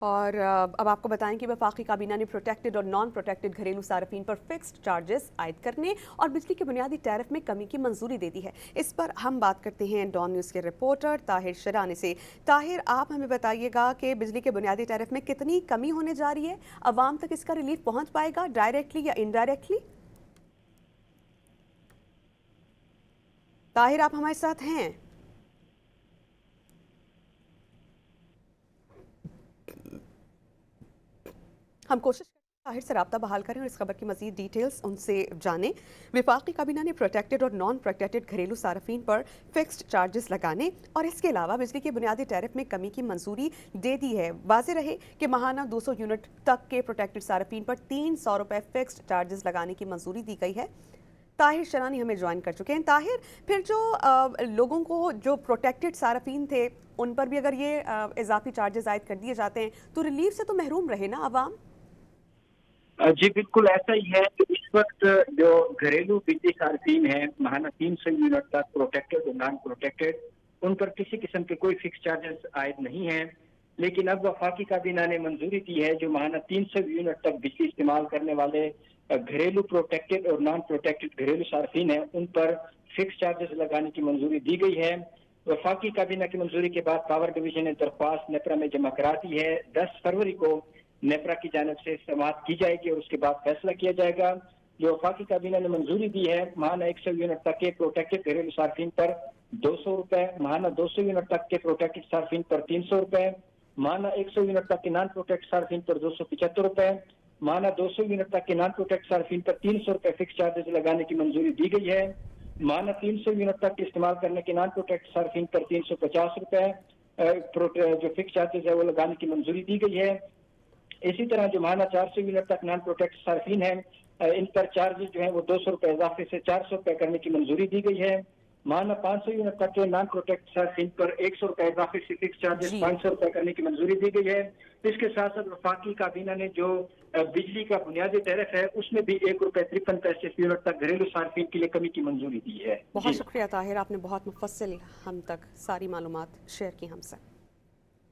اور اب آپ کو بتائیں کہ وفاقی کابینہ نے پروٹیکٹڈ اور نان پروٹیکٹڈ گھریلو صارفین پر فکسڈ چارجز عائد کرنے اور بجلی کے بنیادی ٹیرف میں کمی کی منظوری دے دی ہے۔ اس پر ہم بات کرتے ہیں ڈان نیوز کے رپورٹر طاہر شرانی سے۔ طاہر، آپ ہمیں بتائیے گا کہ بجلی کے بنیادی ٹیرف میں کتنی کمی ہونے جا رہی ہے؟ عوام تک اس کا ریلیف پہنچ پائے گا ڈائریکٹلی یا انڈائریکٹلی؟ طاہر، آپ ہمارے ساتھ ہیں؟ ہم کوشش کریں طاہر سے رابطہ بحال کریں اور اس خبر کی مزید ڈیٹیلز ان سے جانیں۔ وفاقی کابینہ نے پروٹیکٹڈ اور نان پروٹیکٹڈ گھریلو صارفین پر فکسڈ چارجز لگانے اور اس کے علاوہ بجلی کے بنیادی ٹیرف میں کمی کی منظوری دے دی ہے۔ واضح رہے کہ ماہانہ 200 یونٹ تک کے پروٹیکٹڈ صارفین پر 300 روپے فکسڈ چارجز لگانے کی منظوری دی گئی ہے۔ طاہر شرانی ہمیں جوائن کر چکے ہیں۔ طاہر، پھر جو لوگوں کو جو پروٹیکٹڈ صارفین تھے ان پر بھی اگر یہ اضافی چارجز عائد کر دیے جاتے ہیں تو ریلیف سے تو محروم رہے نا عوام؟ جی بالکل ایسا ہی ہے کہ اس وقت جو گھریلو بجلی صارفین ہیں ماہانہ 300 یونٹ تک پروٹیکٹڈ اور نان پروٹیکٹڈ، ان پر کسی قسم کے کوئی فکس چارجز عائد نہیں ہیں، لیکن اب وفاقی کابینہ نے منظوری دی ہے جو ماہانہ 300 یونٹ تک بجلی استعمال کرنے والے گھریلو پروٹیکٹڈ اور نان پروٹیکٹڈ گھریلو صارفین ہیں ان پر فکس چارجز لگانے کی منظوری دی گئی ہے۔ وفاقی کابینہ کی منظوری کے بعد پاور ڈویژن نے درخواست نیپرا میں جمع کرا دی ہے۔ 10 فروری کو نیپرا کی جانب سے سماعت کی جائے گی اور اس کے بعد فیصلہ کیا جائے گا۔ جو وفاقی کابینہ نے منظوری دی ہے ماہانہ 100 یونٹ تک کے پروٹیکٹڈ گھریلو صارفین پر 200 روپے، ماہانہ 200 یونٹ تک کے پروٹیکٹڈ صارفین پر 300 روپے، ماہانہ 100 یونٹ تک کے نان پروٹیکٹڈ صارفین پر 275 روپے، ماہانہ 200 یونٹ تک کے نان پروٹیکٹڈ صارفین پر 300 روپے فکس چارجز لگانے کی منظوری دی گئی ہے۔ ماہانہ 300 یونٹ تک کے استعمال کرنے کے نان پروٹیکٹڈ صارفین پر 350 روپے جو فکس چارجز ہے وہ لگانے کی منظوری دی گئی ہے۔ اسی طرح جو ماہانہ 400 یونٹ تک نان پروٹیکٹ صارفین ہیں ان پر چارجز جو ہیں وہ 200 روپے اضافے سے 400 روپے کرنے کی منظوری دی گئی ہے۔ ماہانہ 500 یونٹ تک کے نان پروٹیکٹ صارفین پر 100 روپے اضافے سے فکس چارجز 500 روپے کرنے کی منظوری دی گئی ہے۔ اس کے ساتھ ساتھ وفاقی کابینہ نے جو بجلی کا بنیادی ٹیرف ہے اس میں بھی 1 روپے 53 پیسے فی یونٹ تک گھریلو صارفین کے لیے کمی کی منظوری دی ہے۔ بہت شکریہ طاہر، آپ نے بہت مفصل ہم تک ساری معلومات شیئر کی ہم سے۔